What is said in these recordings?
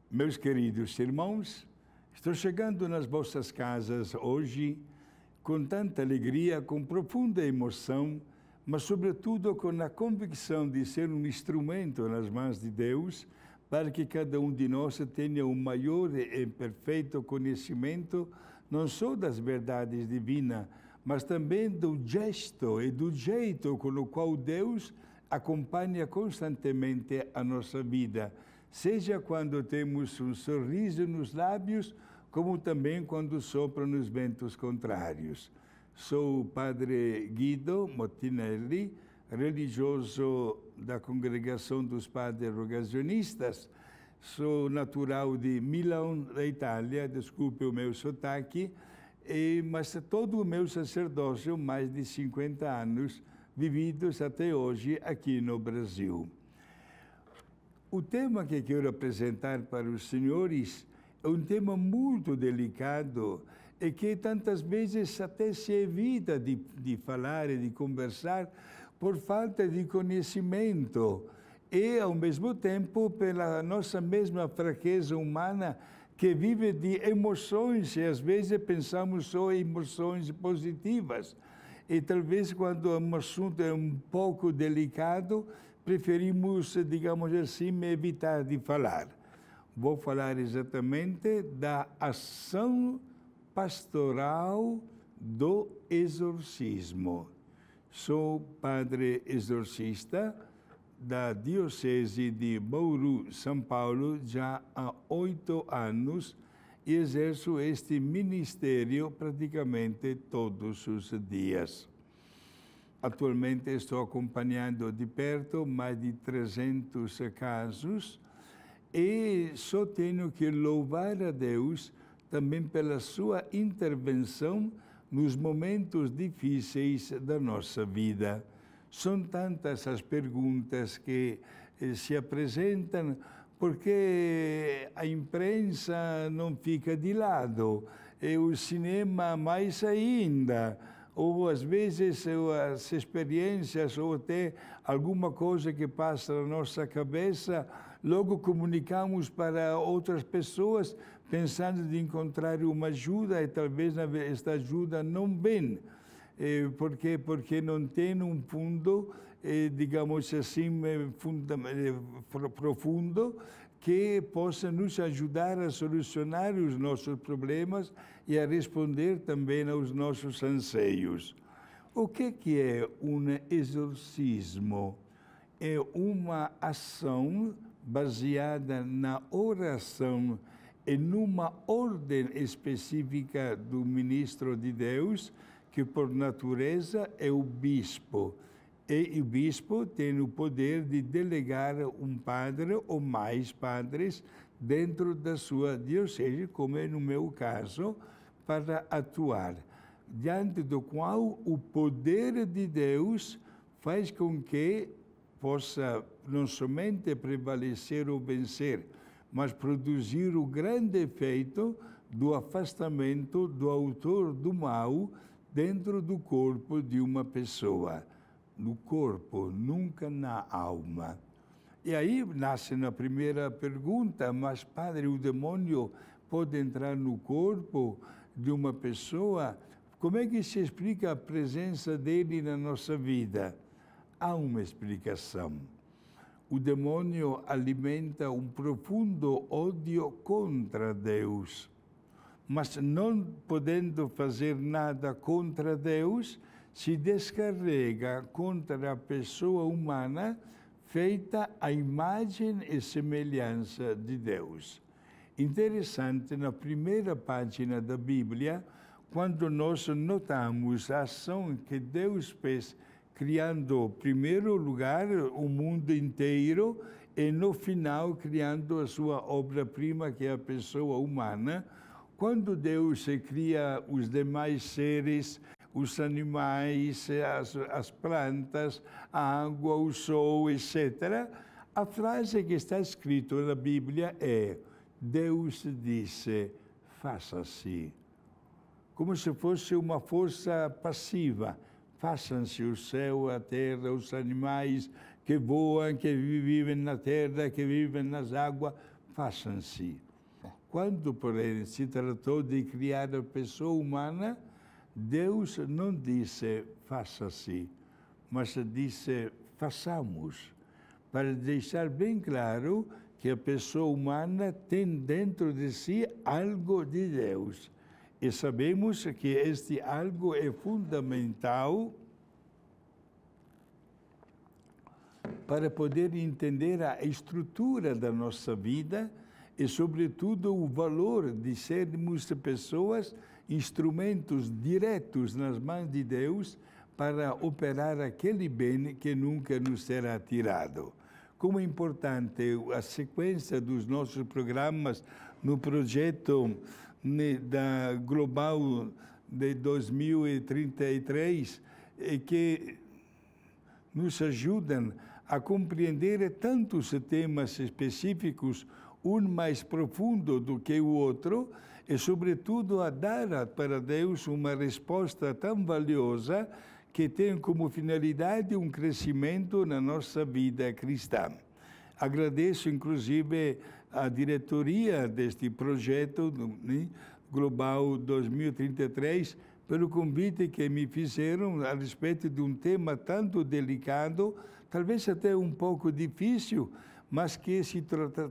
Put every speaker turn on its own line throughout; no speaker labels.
Meus queridos irmãos, estou chegando nas vossas casas hoje com tanta alegria, com profunda emoção, mas sobretudo com a convicção de ser um instrumento nas mãos de Deus para que cada um de nós tenha um maior e perfeito conhecimento não só das verdades divinas, mas também do gesto e do jeito com o qual Deus acompanha constantemente a nossa vida, seja quando temos um sorriso nos lábios, como também quando sopram os ventos contrários. Sou o padre Guido Mottinelli, religioso da Congregação dos Padres Rogacionistas. Sou natural de Milão, da Itália, desculpe o meu sotaque, mas todo o meu sacerdócio, mais de 50 anos, vividos até hoje aqui no Brasil. O tema que quero apresentar para os senhores é um tema muito delicado e que tantas vezes até se evita de falar e de conversar por falta de conhecimento e, ao mesmo tempo, pela nossa mesma fraqueza humana que vive de emoções e às vezes pensamos só em emoções positivas. E talvez quando um assunto é um pouco delicado, preferimos, digamos assim, evitar de falar. Vou falar exatamente da ação pastoral do exorcismo. Sou padre exorcista da Diocese de Bauru, São Paulo, já há 8 anos e exerço este ministério praticamente todos os dias. Atualmente estou acompanhando de perto mais de 300 casos e só tenho que louvar a Deus também pela sua intervenção nos momentos difíceis da nossa vida. São tantas as perguntas que se apresentam porque a imprensa não fica de lado, e o cinema mais ainda, ou às vezes as experiências ou até alguma coisa que passa na nossa cabeça, logo comunicamos para outras pessoas pensando de encontrar uma ajuda e talvez esta ajuda não vem. Porque não tem um fundo, digamos assim, profundo, que possa nos ajudar a solucionar os nossos problemas e a responder também aos nossos anseios. O que é um exorcismo? É uma ação baseada na oração e numa ordem específica do ministro de Deus, que por natureza é o bispo. E o bispo tem o poder de delegar um padre ou mais padres dentro da sua diocese, como é no meu caso, para atuar, diante do qual o poder de Deus faz com que possa não somente prevalecer ou vencer, mas produzir o grande efeito do afastamento do autor do mal dentro do corpo de uma pessoa. No corpo, nunca na alma. E aí nasce na primeira pergunta, mas padre, o demônio pode entrar no corpo de uma pessoa? Como é que se explica a presença dele na nossa vida? Há uma explicação. O demônio alimenta um profundo ódio contra Deus, mas não podendo fazer nada contra Deus, se descarrega contra a pessoa humana feita à imagem e semelhança de Deus. Interessante, na primeira página da Bíblia, quando nós notamos a ação que Deus fez, criando, em primeiro lugar, o mundo inteiro, e no final, criando a sua obra-prima, que é a pessoa humana. Quando Deus cria os demais seres, os animais, as plantas, a água, o sol, etc., a frase que está escrita na Bíblia é: Deus disse, faça-se. como se fosse uma força passiva. Façam-se o céu, a terra, os animais que voam, que vivem na terra, que vivem nas águas, façam-se. Quando, porém, se tratou de criar a pessoa humana, Deus não disse faça-se, mas disse façamos, para deixar bem claro que a pessoa humana tem dentro de si algo de Deus. E sabemos que este algo é fundamental para poder entender a estrutura da nossa vida e, sobretudo, o valor de sermos pessoas, instrumentos diretos nas mãos de Deus para operar aquele bem que nunca nos será tirado. Como é importante a sequência dos nossos programas no projeto da Global de 2033, que nos ajudam a compreender tantos temas específicos, um mais profundo do que o outro, e, sobretudo, a dar para Deus uma resposta tão valiosa que tem como finalidade um crescimento na nossa vida cristã. Agradeço, inclusive, a diretoria deste projeto Global 2033 pelo convite que me fizeram a respeito de um tema tanto delicado, talvez até um pouco difícil, mas que se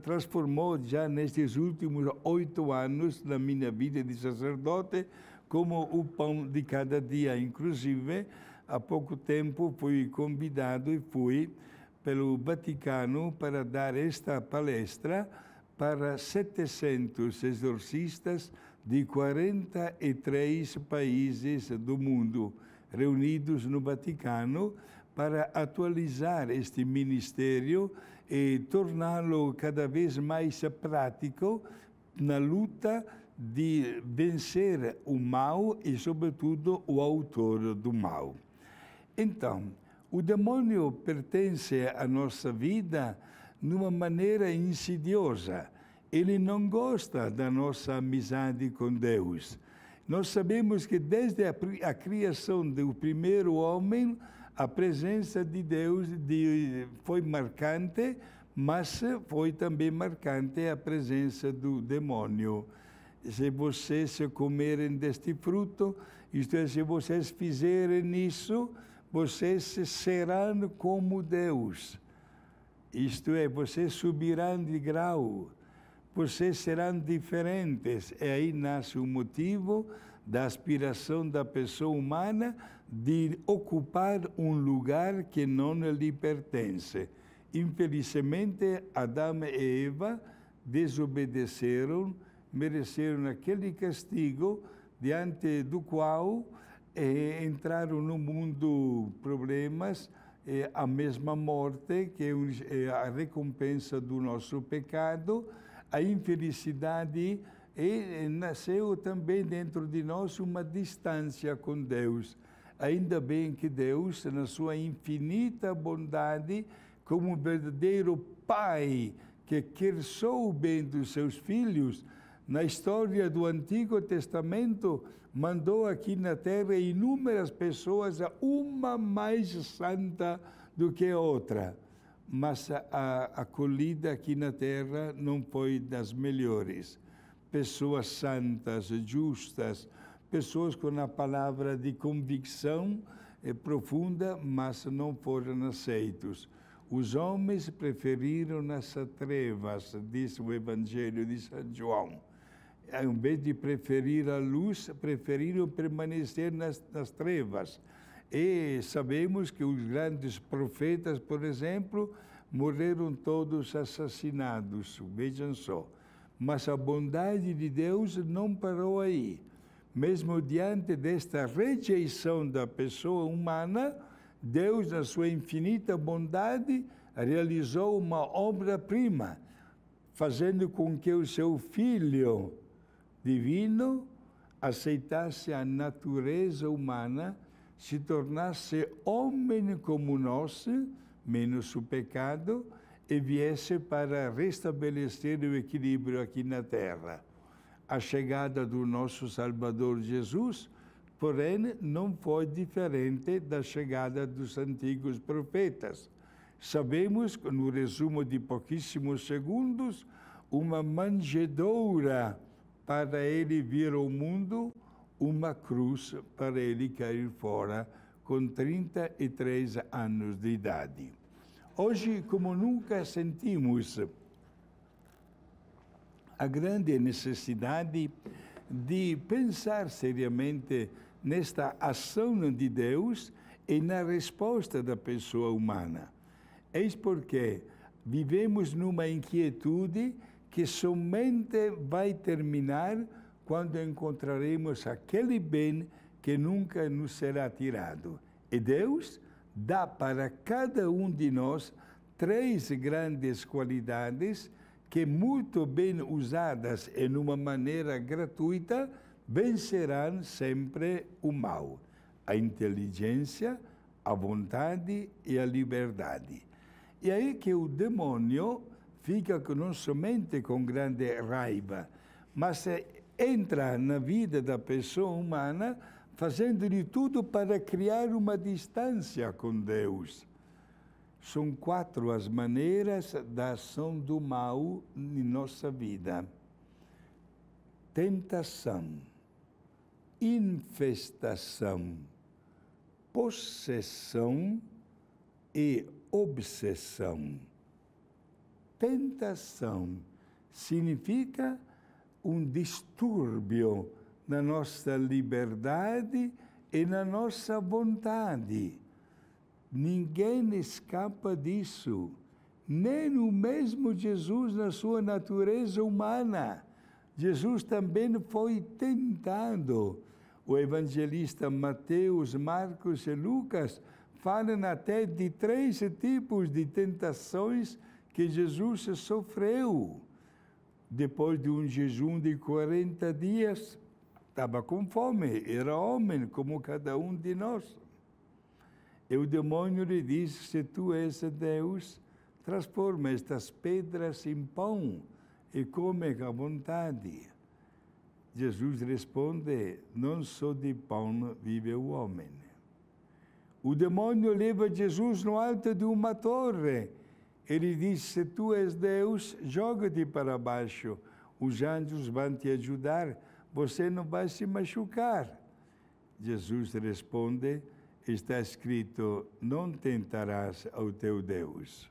transformou já nestes últimos 8 anos na minha vida de sacerdote como o pão de cada dia. Inclusive, há pouco tempo fui convidado e fui pelo Vaticano para dar esta palestra para 700 exorcistas de 43 países do mundo, reunidos no Vaticano, para atualizar este ministério e torná-lo cada vez mais prático na luta de vencer o mal e, sobretudo, o autor do mal. Então, o demônio pertence à nossa vida de uma maneira insidiosa. Ele não gosta da nossa amizade com Deus. Nós sabemos que desde a criação do primeiro homem, a presença de Deus foi marcante, mas foi também marcante a presença do demônio. Se vocês comerem deste fruto, isto é, se vocês fizerem isso, vocês serão como Deus. Isto é, vocês subirão de grau, vocês serão diferentes. E aí nasce o motivo da aspiração da pessoa humana de ocupar um lugar que não lhe pertence. Infelizmente, Adão e Eva desobedeceram, mereceram aquele castigo diante do qual entraram no mundo problemas, a mesma morte, que é a recompensa do nosso pecado, a infelicidade, e nasceu também dentro de nós uma distância com Deus. Ainda bem que Deus, na sua infinita bondade, como um verdadeiro Pai que quer só o bem dos seus filhos, na história do Antigo Testamento, mandou aqui na Terra inúmeras pessoas, uma mais santa do que a outra. Mas a acolhida aqui na Terra não foi das melhores. Pessoas santas, justas, pessoas com a palavra de convicção profunda, mas não foram aceitos. Os homens preferiram as trevas, diz o Evangelho de São João. Ao invés de preferir a luz, preferiram permanecer nas trevas. E sabemos que os grandes profetas, por exemplo, morreram todos assassinados, vejam só. Mas a bondade de Deus não parou aí. Mesmo diante desta rejeição da pessoa humana, Deus, na sua infinita bondade, realizou uma obra-prima, fazendo com que o seu Filho divino aceitasse a natureza humana, se tornasse homem como nós, menos o pecado, e viesse para restabelecer o equilíbrio aqui na Terra. a chegada do nosso Salvador Jesus, porém, não foi diferente da chegada dos antigos profetas. Sabemos, no resumo de pouquíssimos segundos, uma manjedoura para ele vir ao mundo, uma cruz para ele cair fora, com 33 anos de idade. Hoje, como nunca, sentimos a grande necessidade de pensar seriamente nesta ação de Deus e na resposta da pessoa humana. Eis porque vivemos numa inquietude que somente vai terminar quando encontraremos aquele bem que nunca nos será tirado. E Deus dá para cada um de nós 3 grandes qualidades que, muito bem usadas em uma maneira gratuita, vencerão sempre o mal: a inteligência, a vontade e a liberdade. E aí que o demônio fica não somente com grande raiva, mas entra na vida da pessoa humana fazendo de tudo para criar uma distância com Deus. São 4 as maneiras da ação do mal em nossa vida: tentação, infestação, possessão e obsessão. Tentação significa um distúrbio na nossa liberdade e na nossa vontade. Ninguém escapa disso, nem o mesmo Jesus na sua natureza humana. Jesus também foi tentado. O evangelista Mateus, Marcos e Lucas falam até de 3 tipos de tentações que Jesus sofreu. Depois de um jejum de 40 dias, estava com fome, era homem como cada um de nós. E o demônio lhe disse: se tu és Deus, transforma estas pedras em pão e come à vontade. Jesus responde: não só de pão vive o homem. O demônio leva Jesus no alto de uma torre. Ele diz: se tu és Deus, joga-te para baixo. Os anjos vão te ajudar. Você não vai se machucar. Jesus responde: está escrito, não tentarás ao teu Deus.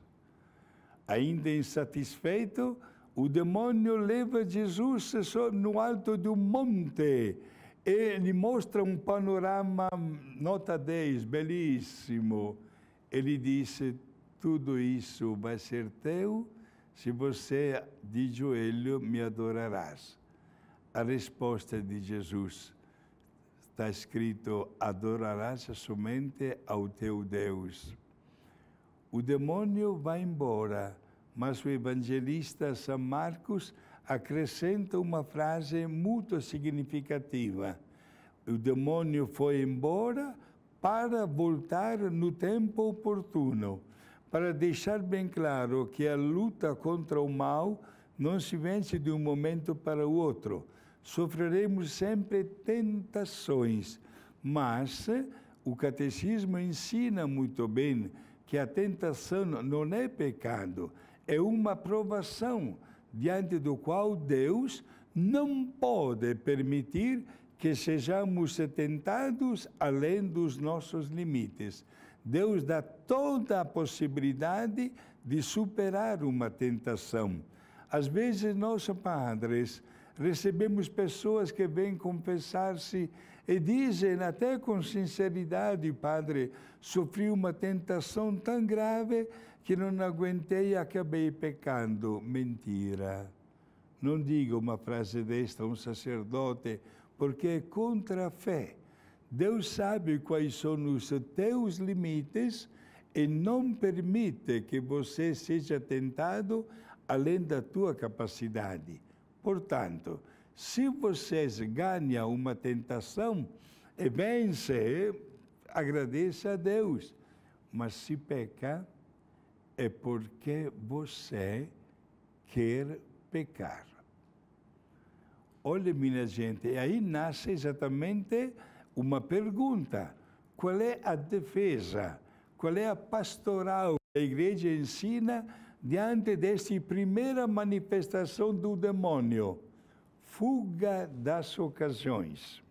Ainda insatisfeito, o demônio leva Jesus no alto de um monte e lhe mostra um panorama nota 10, belíssimo. Ele disse: tudo isso vai ser teu se você de joelho me adorarás. A resposta de Jesus está escrito: adorarás somente ao teu Deus. O demônio vai embora, mas o evangelista São Marcos acrescenta uma frase muito significativa. O demônio foi embora para voltar no tempo oportuno, para deixar bem claro que a luta contra o mal não se vence de um momento para o outro. Sofreremos sempre tentações, mas o catecismo ensina muito bem que a tentação não é pecado, é uma provação diante do qual Deus não pode permitir que sejamos tentados além dos nossos limites. Deus dá toda a possibilidade de superar uma tentação. Às vezes, nós, padres, recebemos pessoas que vêm confessar-se e dizem até com sinceridade: padre, sofri uma tentação tão grave que não aguentei e acabei pecando. Mentira. Não diga uma frase desta a um sacerdote, porque é contra a fé. Deus sabe quais são os teus limites e não permite que você seja tentado além da tua capacidade. Portanto, se vocês ganham uma tentação e vence, agradeça a Deus. Mas se peca, é porque você quer pecar. Olha, minha gente, e aí nasce exatamente uma pergunta. Qual é a defesa? Qual é a pastoral que a igreja ensina diante desta primeira manifestação do demônio? Fuga das ocasiões.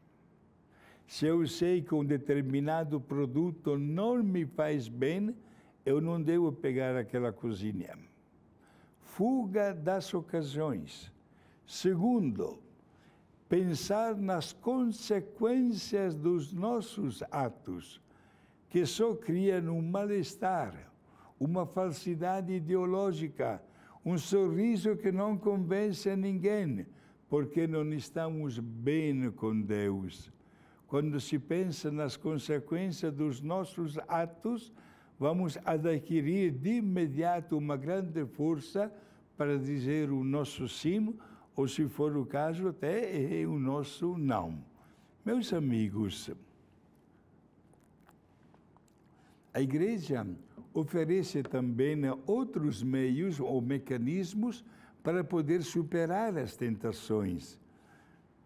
Se eu sei que um determinado produto não me faz bem, eu não devo pegar aquela cozinha. Fuga das ocasiões. Segundo, pensar nas consequências dos nossos atos, que só criam um mal-estar, uma falsidade ideológica, um sorriso que não convence a ninguém, porque não estamos bem com Deus. Quando se pensa nas consequências dos nossos atos, vamos adquirir de imediato uma grande força para dizer o nosso sim, ou se for o caso, até o nosso não. Meus amigos, a igreja oferece também outros meios ou mecanismos para poder superar as tentações.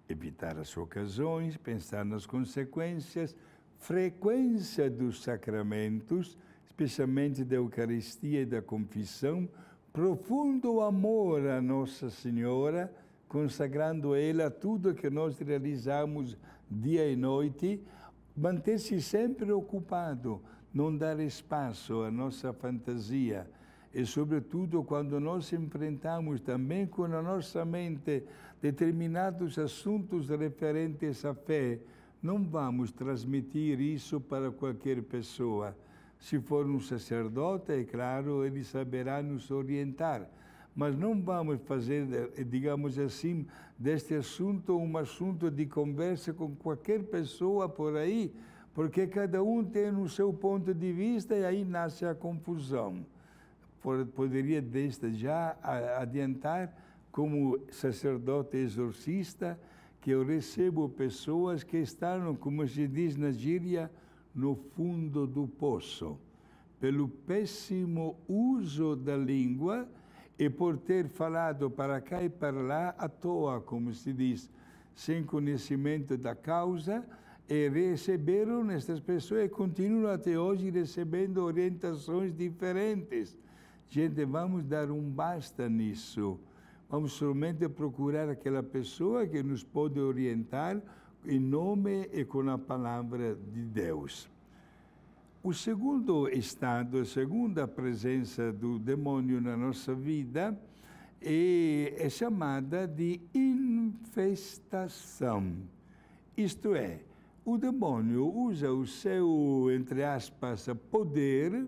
Evitar as ocasiões, pensar nas consequências, frequência dos sacramentos, especialmente da Eucaristia e da confissão, profundo amor a Nossa Senhora, consagrando a ela tudo que nós realizamos dia e noite, manter-se sempre ocupado, não dar espaço à nossa fantasia. E, sobretudo, quando nós enfrentamos também com a nossa mente determinados assuntos referentes à fé, não vamos transmitir isso para qualquer pessoa. Se for um sacerdote, é claro, ele saberá nos orientar. Mas não vamos fazer, digamos assim, deste assunto um assunto de conversa com qualquer pessoa por aí, porque cada um tem o seu ponto de vista e aí nasce a confusão. Poderia desde já adiantar, como sacerdote exorcista, que eu recebo pessoas que estão, como se diz na gíria, no fundo do poço, pelo péssimo uso da língua e por ter falado para cá e para lá à toa, como se diz, sem conhecimento da causa, e receberam estas pessoas e continuam até hoje recebendo orientações diferentes. Gente, vamos dar um basta nisso. Vamos somente procurar aquela pessoa que nos pode orientar em nome e com a palavra de Deus. O segundo estado, a segunda presença do demônio na nossa vida é chamada de infestação. Isto é, o demônio usa o seu, entre aspas, poder,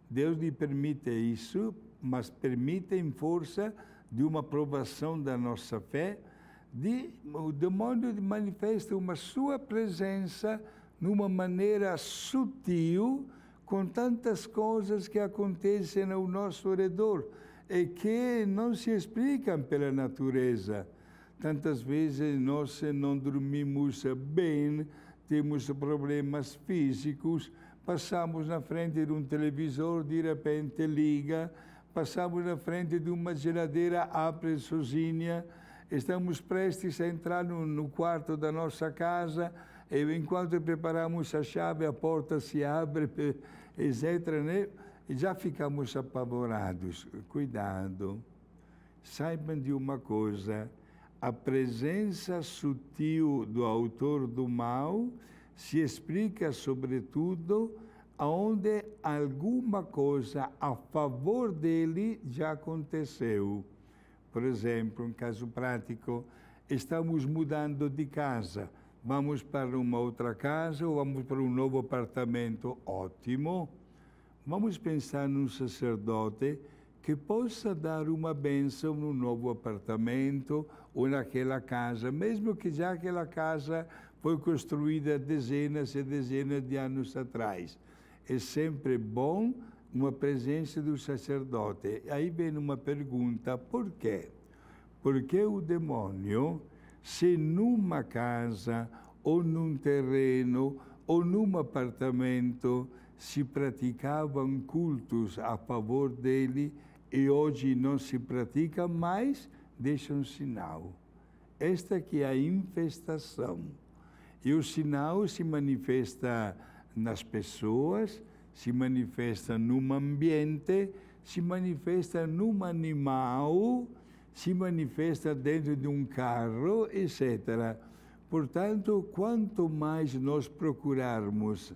Deus lhe permite isso, mas permite em força de uma provação da nossa fé, o demônio manifesta uma sua presença numa maneira sutil, com tantas coisas que acontecem ao nosso redor e que não se explicam pela natureza. Tantas vezes nós não dormimos bem, temos problemas físicos, passamos na frente de um televisor, de repente liga, passamos na frente de uma geladeira, abre sozinha, estamos prestes a entrar no quarto da nossa casa, e enquanto preparamos a chave, a porta se abre, etc., né? E já ficamos apavorados. Cuidado, saibam de uma coisa, a presença sutil do autor do mal se explica, sobretudo, onde alguma coisa a favor dele já aconteceu. Por exemplo, um caso prático, estamos mudando de casa, vamos para uma outra casa ou vamos para um novo apartamento, ótimo. Vamos pensar num sacerdote que possa dar uma bênção no novo apartamento ou naquela casa, mesmo que já aquela casa foi construída dezenas e dezenas de anos atrás. É sempre bom uma presença do sacerdote. Aí vem uma pergunta, por quê? Porque o demônio, se numa casa, ou num terreno, ou num apartamento, se praticavam cultos a favor dele, e hoje não se pratica mais, deixa um sinal. Esta que é a infestação. E o sinal se manifesta nas pessoas, se manifesta num ambiente, se manifesta num animal, se manifesta dentro de um carro, etc. Portanto, quanto mais nós procurarmos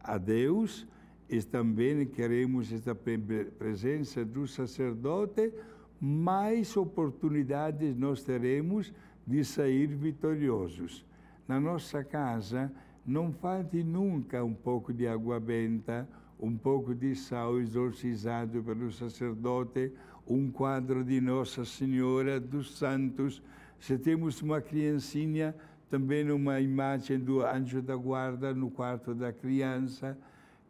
a Deus, e também queremos esta presença do sacerdote, mais oportunidades nós teremos de sair vitoriosos. Na nossa casa, não falte nunca um pouco de água benta, um pouco de sal exorcizado pelo sacerdote, um quadro de Nossa Senhora dos Santos. Se temos uma criancinha, também uma imagem do anjo da guarda no quarto da criança.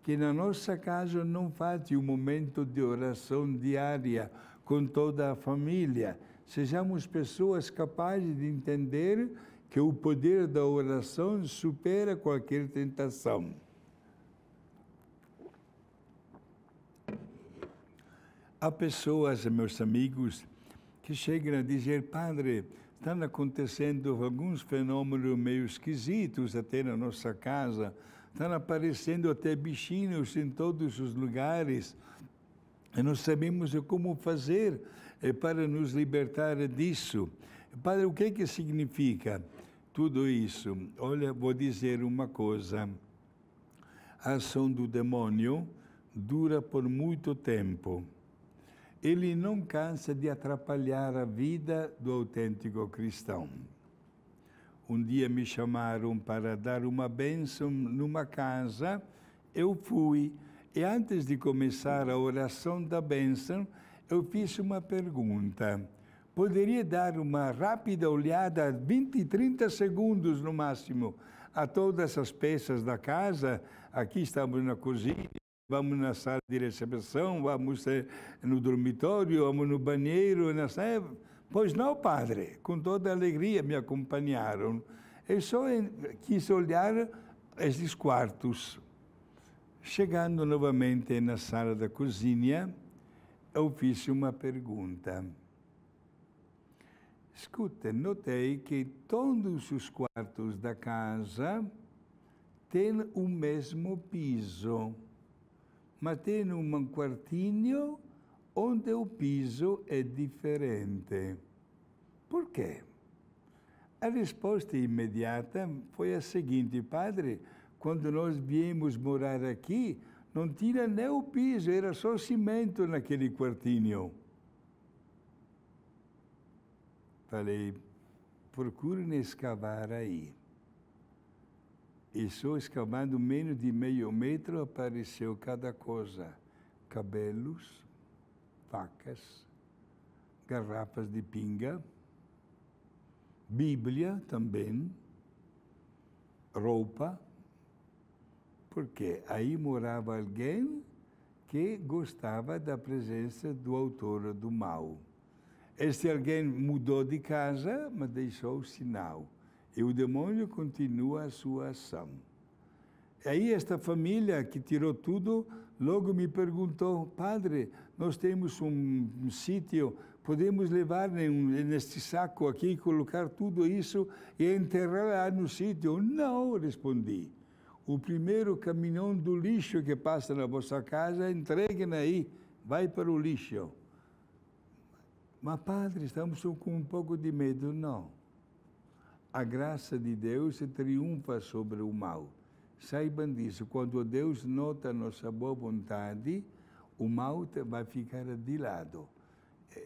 Que na nossa casa não falte um momento de oração diária com toda a família. Sejamos pessoas capazes de entender que o poder da oração supera qualquer tentação. Há pessoas, meus amigos, que chegam a dizer: Padre, estão acontecendo alguns fenômenos meio esquisitos até na nossa casa, estão aparecendo até bichinhos em todos os lugares, e não sabemos como fazer para nos libertar disso. Padre, o que significa tudo isso? Olha, vou dizer uma coisa. A ação do demônio dura por muito tempo. Ele não cansa de atrapalhar a vida do autêntico cristão. Um dia me chamaram para dar uma bênção numa casa, eu fui. E antes de começar a oração da bênção, eu fiz uma pergunta. Poderia dar uma rápida olhada, 20, 30 segundos no máximo, a todas as peças da casa? Aqui estamos na cozinha, vamos na sala de recepção, vamos no dormitório, vamos no banheiro, na sala. Pois não, padre, com toda alegria me acompanharam. Eu só quis olhar esses quartos. Chegando novamente na sala da cozinha, eu fiz uma pergunta. Escuta, notei que todos os quartos da casa têm o mesmo piso, mas tem um quartinho onde o piso é diferente. Por quê? A resposta imediata foi a seguinte: Padre, quando nós viemos morar aqui, não tinha nem o piso, era só cimento naquele quartinho. Falei, procurem escavar aí. E só escavando menos de meio metro apareceu cada coisa. Cabelos, facas, garrafas de pinga, Bíblia também, roupa, porque aí morava alguém que gostava da presença do autor do mal. Este alguém mudou de casa, mas deixou o sinal. E o demônio continua a sua ação. E aí esta família que tirou tudo, logo me perguntou: Padre, nós temos um sítio, podemos levar neste saco aqui, colocar tudo isso e enterrar lá no sítio? Não, respondi. O primeiro caminhão do lixo que passa na vossa casa, entreguem aí, vai para o lixo. Mas, padre, estamos com um pouco de medo. Não. A graça de Deus triunfa sobre o mal. Saibam disso. Quando Deus nota a nossa boa vontade, o mal vai ficar de lado.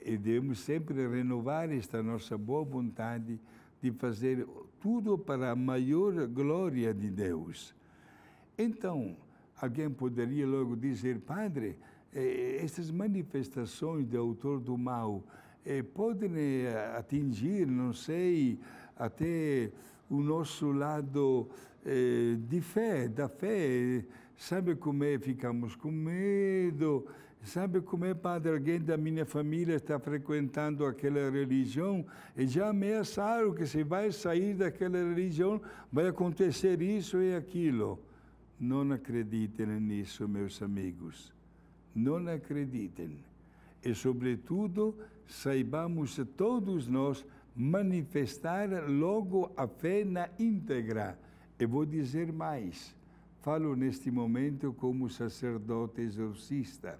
E devemos sempre renovar esta nossa boa vontade de fazer tudo para a maior glória de Deus. Então, alguém poderia logo dizer: Padre, essas manifestações do autor do mal podem atingir, não sei, até o nosso lado de fé, da fé. Sabe como ficamos com medo? Sabe como padre, alguém da minha família está frequentando aquela religião e já ameaçaram que se vai sair daquela religião, vai acontecer isso e aquilo. Não acreditem nisso, meus amigos. Não acreditem. E, sobretudo, saibamos todos nós manifestar logo a fé na íntegra. E vou dizer mais, falo neste momento como sacerdote exorcista.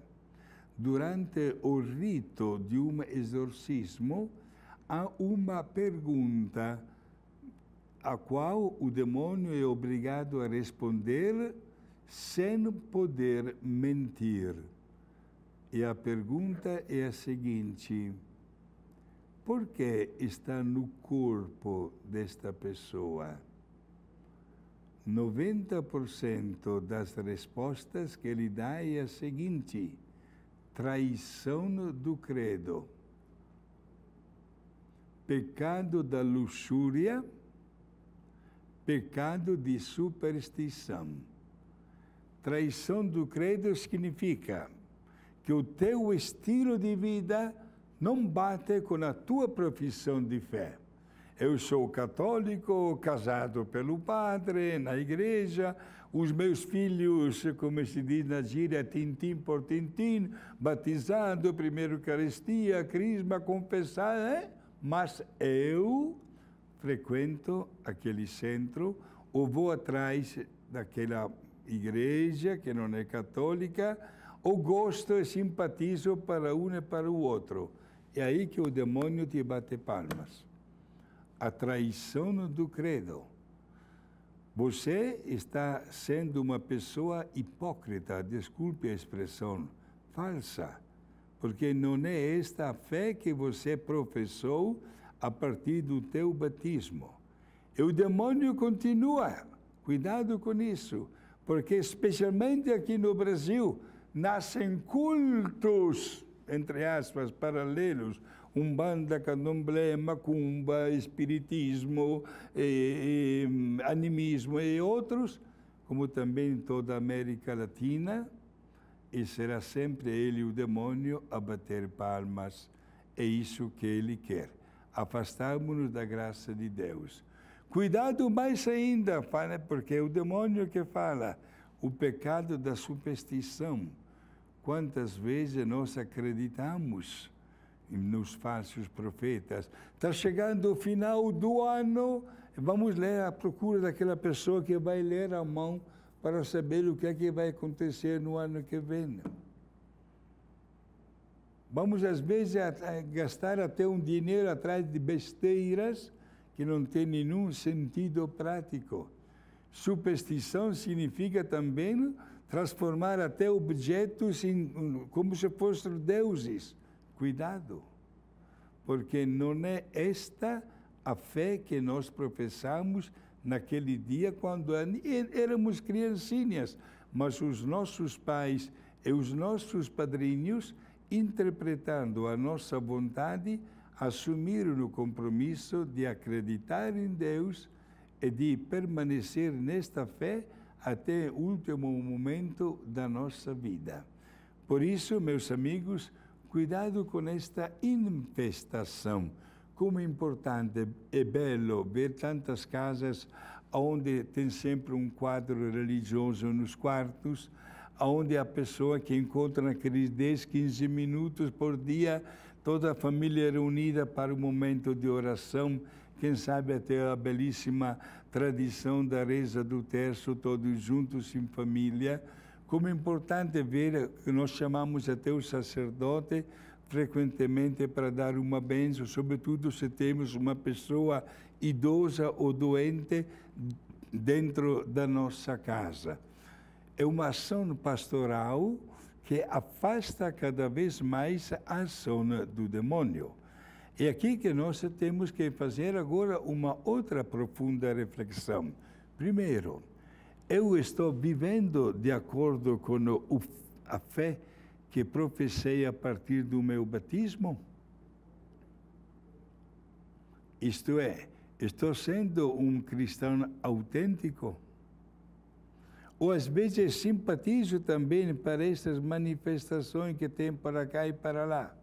Durante o rito de um exorcismo, há uma pergunta a qual o demônio é obrigado a responder sem poder mentir. E a pergunta é a seguinte: por que está no corpo desta pessoa? 90% das respostas que ele dá é a seguinte: traição do credo, pecado da luxúria, pecado de superstição. Traição do credo significa que o teu estilo de vida não bate com a tua profissão de fé. Eu sou católico, casado pelo padre, na igreja, os meus filhos, como se diz na gíria, tintim por tintim, batizado, primeira Eucaristia, crisma, confessar, mas eu frequento aquele centro ou vou atrás daquela igreja que não é católica, ou gosto e simpatizo para um e para o outro. É aí que o demônio te bate palmas. A traição do credo. Você está sendo uma pessoa hipócrita, desculpe a expressão, falsa, porque não é esta a fé que você professou a partir do teu batismo. E o demônio continua, cuidado com isso, porque especialmente aqui no Brasil, nascem cultos, entre aspas, paralelos, Umbanda, Candomblé, Macumba, Espiritismo, Animismo e outros, como também em toda a América Latina, e será sempre ele, o demônio, a bater palmas. É isso que ele quer, afastarmos-nos da graça de Deus. Cuidado mais ainda, porque é o demônio que fala, o pecado da superstição. Quantas vezes nós acreditamos nos falsos profetas? Está chegando o final do ano, vamos ler à procura daquela pessoa que vai ler a mão para saber o que é que vai acontecer no ano que vem. Vamos, às vezes, gastar até um dinheiro atrás de besteiras que não tem nenhum sentido prático. Superstição significa também transformar até objetos como se fossem deuses. Cuidado, porque não é esta a fé que nós professamos naquele dia quando éramos criancinhas, mas os nossos pais e os nossos padrinhos, interpretando a nossa vontade, assumiram o compromisso de acreditar em Deus e de permanecer nesta fé até o último momento da nossa vida. Por isso, meus amigos, cuidado com esta infestação. Como é importante e belo ver tantas casas onde tem sempre um quadro religioso nos quartos, onde a pessoa que encontra naqueles 10, 15 minutos por dia, toda a família reunida para o momento de oração, quem sabe até a belíssima tradição da reza do terço, todos juntos em família. Como é importante ver que nós chamamos até o sacerdote frequentemente para dar uma bênção, sobretudo se temos uma pessoa idosa ou doente dentro da nossa casa. É uma ação pastoral que afasta cada vez mais a ação do demônio. É aqui que nós temos que fazer agora uma outra profunda reflexão. Primeiro, eu estou vivendo de acordo com a fé que professei a partir do meu batismo? Isto é, estou sendo um cristão autêntico? Ou às vezes simpatizo também para essas manifestações que tem para cá e para lá?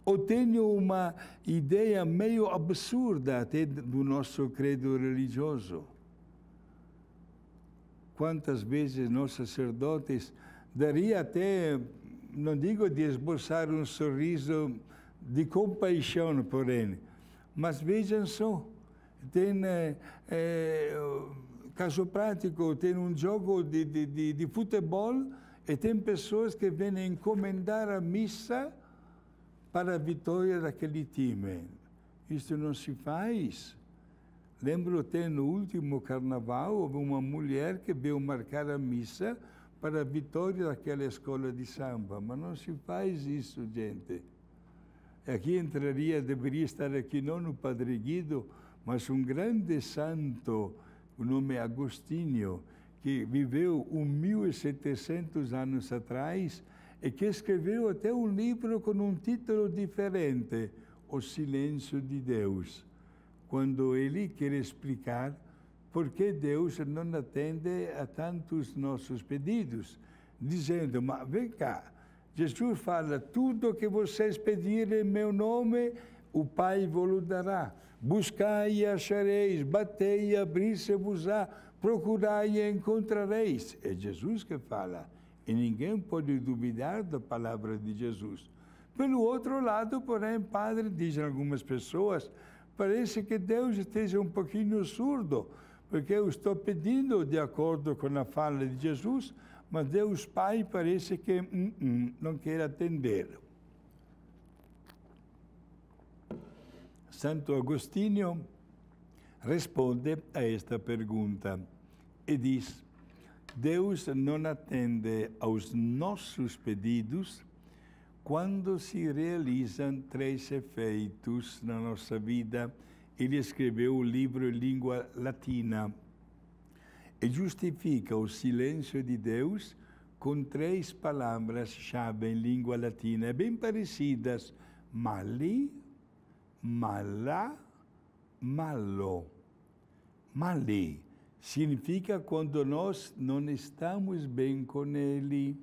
Ou tenho uma ideia meio absurda até do nosso credo religioso? Quantas vezes nós sacerdotes daria até, não digo de esboçar um sorriso de compaixão, porém, Mas vejam só, tem caso prático, tem um jogo de futebol e tem pessoas que vêm encomendar a missa para a vitória daquele time. Isso não se faz. Lembro até no último carnaval, houve uma mulher que veio marcar a missa para a vitória daquela escola de samba. Mas não se faz isso, gente. Aqui entraria, deveria estar aqui não o Padre Guido, mas um grande santo, o nome é Agostinho, que viveu 1700 anos atrás e que escreveu até um livro com um título diferente, O Silêncio de Deus, quando ele quer explicar por que Deus não atende a tantos nossos pedidos, dizendo, mas vem cá, Jesus fala, tudo que vocês pedirem em meu nome, o Pai vos dará. Buscai e achareis, batei e abrir-se-vos-á, procurai e encontrareis. É Jesus que fala, e ninguém pode duvidar da palavra de Jesus. Pelo outro lado, porém, Padre, dizem algumas pessoas, parece que Deus esteja um pouquinho surdo, porque eu estou pedindo de acordo com a fala de Jesus, mas Deus Pai parece que não quer atender. Santo Agostinho responde a esta pergunta e diz, Deus não atende aos nossos pedidos quando se realizam 3 efeitos na nossa vida. Ele escreveu o livro em língua latina e justifica o silêncio de Deus com 3 palavras-chave em língua latina, bem parecidas, mali, mala, malo. Mali significa quando nós não estamos bem com Ele,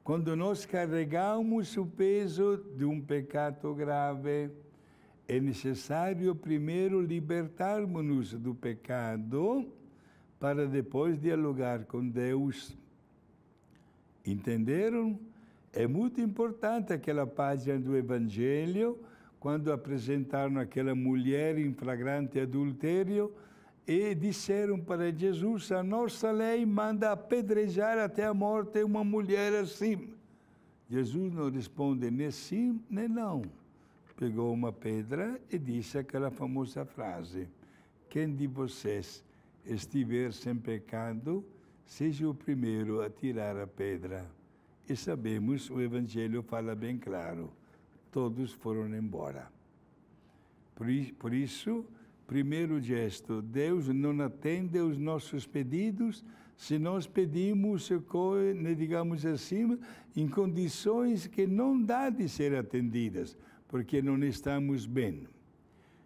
quando nós carregamos o peso de um pecado grave. É necessário primeiro libertarmos-nos do pecado para depois dialogar com Deus. Entenderam? É muito importante aquela página do Evangelho, quando apresentaram aquela mulher em flagrante adultério e disseram para Jesus, a nossa lei manda apedrejar até a morte uma mulher assim. Jesus não responde nem sim, nem não. Pegou uma pedra e disse aquela famosa frase, quem de vocês estiver sem pecado, seja o primeiro a tirar a pedra. E sabemos, o Evangelho fala bem claro, todos foram embora. Por isso, primeiro gesto, Deus não atende aos nossos pedidos se nós pedimos, digamos assim, em condições que não dá de ser atendidas, porque não estamos bem.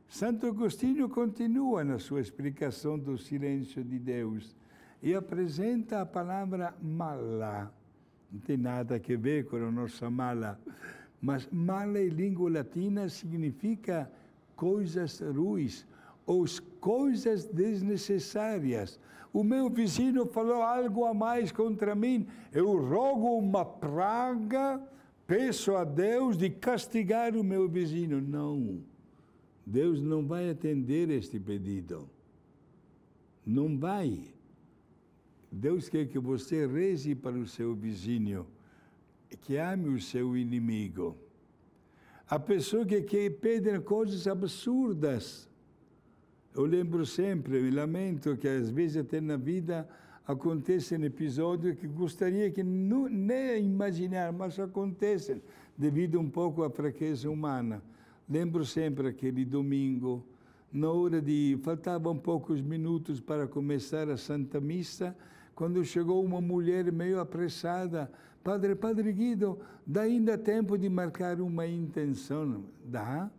Santo Agostinho continua na sua explicação do silêncio de Deus e apresenta a palavra mala. Não tem nada a ver com a nossa mala, mas mala em língua latina significa coisas ruins ou coisas desnecessárias. O meu vizinho falou algo a mais contra mim, eu rogo uma praga, peço a Deus de castigar o meu vizinho. Não, Deus não vai atender este pedido. Não vai. Deus quer que você reze para o seu vizinho, que ame o seu inimigo. A pessoa que pede coisas absurdas. Eu lembro sempre, me lamento que às vezes até na vida acontecem episódios que gostaria que nem imaginar, mas acontecem devido um pouco à fraqueza humana. Lembro sempre aquele domingo, na hora faltavam poucos minutos para começar a Santa Missa, quando chegou uma mulher meio apressada, Padre Guido, dá ainda tempo de marcar uma intenção? Dá?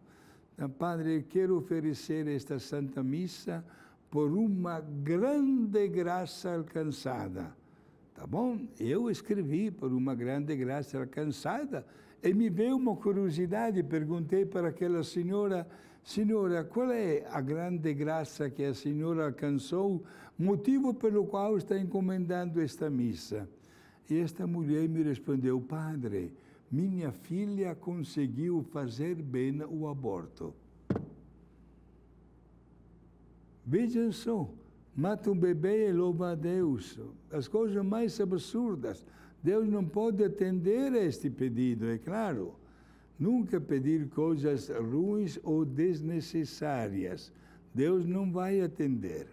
Padre, quero oferecer esta Santa Missa por uma grande graça alcançada. Tá bom? Eu escrevi por uma grande graça alcançada e me veio uma curiosidade, perguntei para aquela senhora, qual é a grande graça que a senhora alcançou, motivo pelo qual está encomendando esta missa? E esta mulher me respondeu, Padre, minha filha conseguiu fazer bem o aborto. Vejam só, mata um bebê e louva a Deus. As coisas mais absurdas. Deus não pode atender a este pedido, é claro. Nunca pedir coisas ruins ou desnecessárias. Deus não vai atender.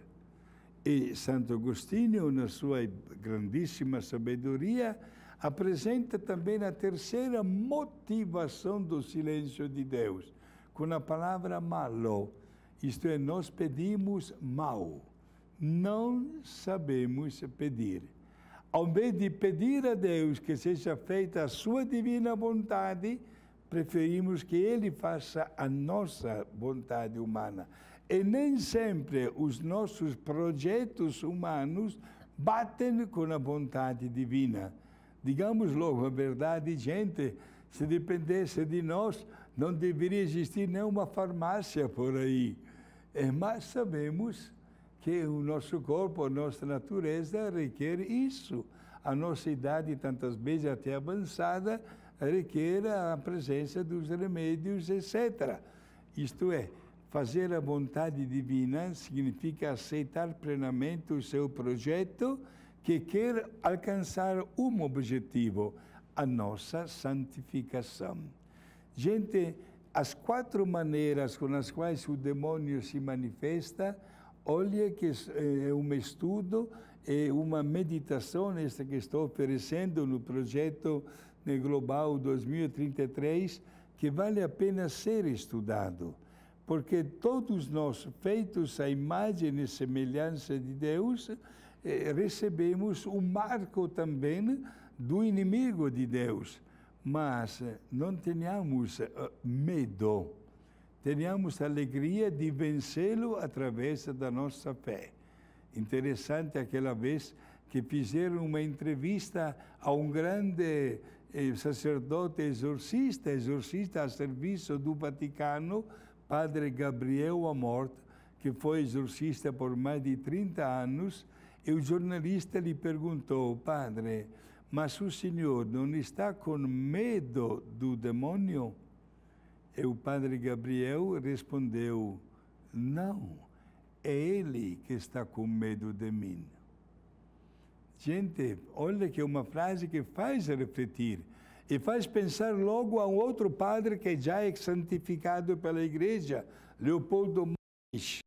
E Santo Agostinho, na sua grandíssima sabedoria, apresenta também a terceira motivação do silêncio de Deus, com a palavra malo. Isto é, nós pedimos mal. Não sabemos pedir. Ao invés de pedir a Deus que seja feita a sua divina vontade, preferimos que Ele faça a nossa vontade humana. E nem sempre os nossos projetos humanos batem com a vontade divina. Digamos logo a verdade, gente, se dependesse de nós, não deveria existir nenhuma farmácia por aí. Mas sabemos que o nosso corpo, a nossa natureza requer isso. A nossa idade, tantas vezes até avançada, requer a presença dos remédios, etc. Isto é, fazer a vontade divina significa aceitar plenamente o seu projeto que quer alcançar um objetivo, a nossa santificação. Gente, as 4 maneiras com as quais o demônio se manifesta, olha que é um estudo, é uma meditação esta que estou oferecendo no projeto Global 2033, que vale a pena ser estudado, porque todos nós, feitos à imagem e semelhança de Deus, recebemos um marco também do inimigo de Deus. Mas não tenhamos medo, tenhamos a alegria de vencê-lo através da nossa fé. Interessante aquela vez que fizeram uma entrevista a um grande sacerdote exorcista a serviço do Vaticano, Padre Gabriel Amort, que foi exorcista por mais de 30 anos, e o jornalista lhe perguntou: Padre, mas o senhor não está com medo do demônio? E o Padre Gabriel respondeu: não, é ele que está com medo de mim. Gente, olha que é uma frase que faz refletir e faz pensar logo a um outro padre que já é santificado pela Igreja, Leopoldo Mandić,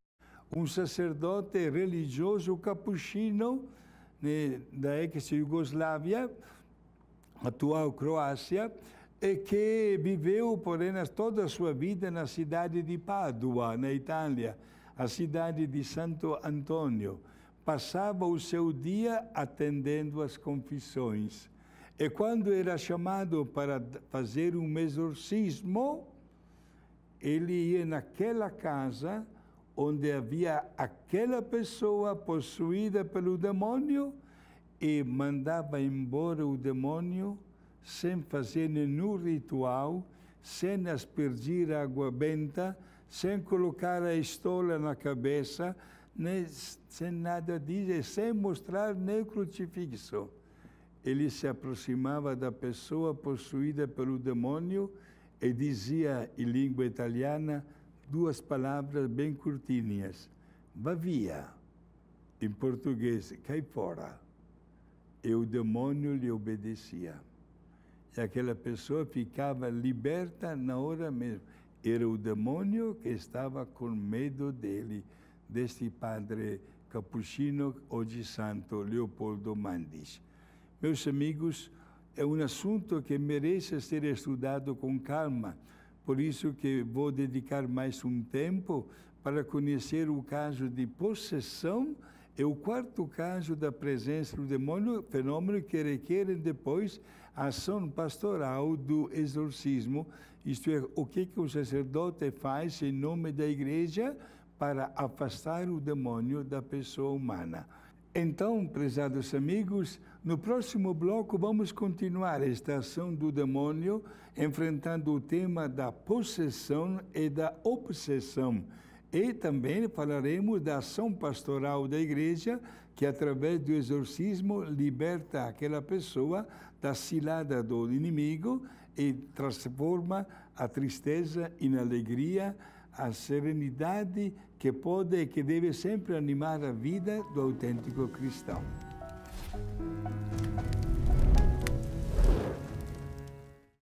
um sacerdote religioso capuchino da ex-Iugoslávia, atual Croácia, e que viveu, porém, toda a sua vida na cidade de Pádua, na Itália, a cidade de Santo Antônio. Passava o seu dia atendendo às confissões. E quando era chamado para fazer um exorcismo, ele ia naquela casa onde havia aquela pessoa possuída pelo demônio e mandava embora o demônio sem fazer nenhum ritual, sem aspergir água benta, sem colocar a estola na cabeça, nem, sem nada disso, sem mostrar nem crucifixo. Ele se aproximava da pessoa possuída pelo demônio e dizia em língua italiana 2 palavras bem curtinhas: "Vá via", em português, "cai fora". E o demônio lhe obedecia. E aquela pessoa ficava liberta na hora mesmo. Era o demônio que estava com medo dele, deste padre capuchino, hoje santo, Leopoldo Mandić. Meus amigos, é um assunto que merece ser estudado com calma. Por isso que vou dedicar mais um tempo para conhecer o caso de possessão e o 4º caso da presença do demônio, fenômeno que requerem depois a ação pastoral do exorcismo, isto é, o que o sacerdote faz em nome da igreja para afastar o demônio da pessoa humana. Então, prezados amigos, no próximo bloco vamos continuar esta ação do demônio, enfrentando o tema da possessão e da obsessão. E também falaremos da ação pastoral da igreja, que através do exorcismo liberta aquela pessoa da cilada do inimigo e transforma a tristeza em alegria, a serenidade que pode e que deve sempre animar a vida do autêntico cristão.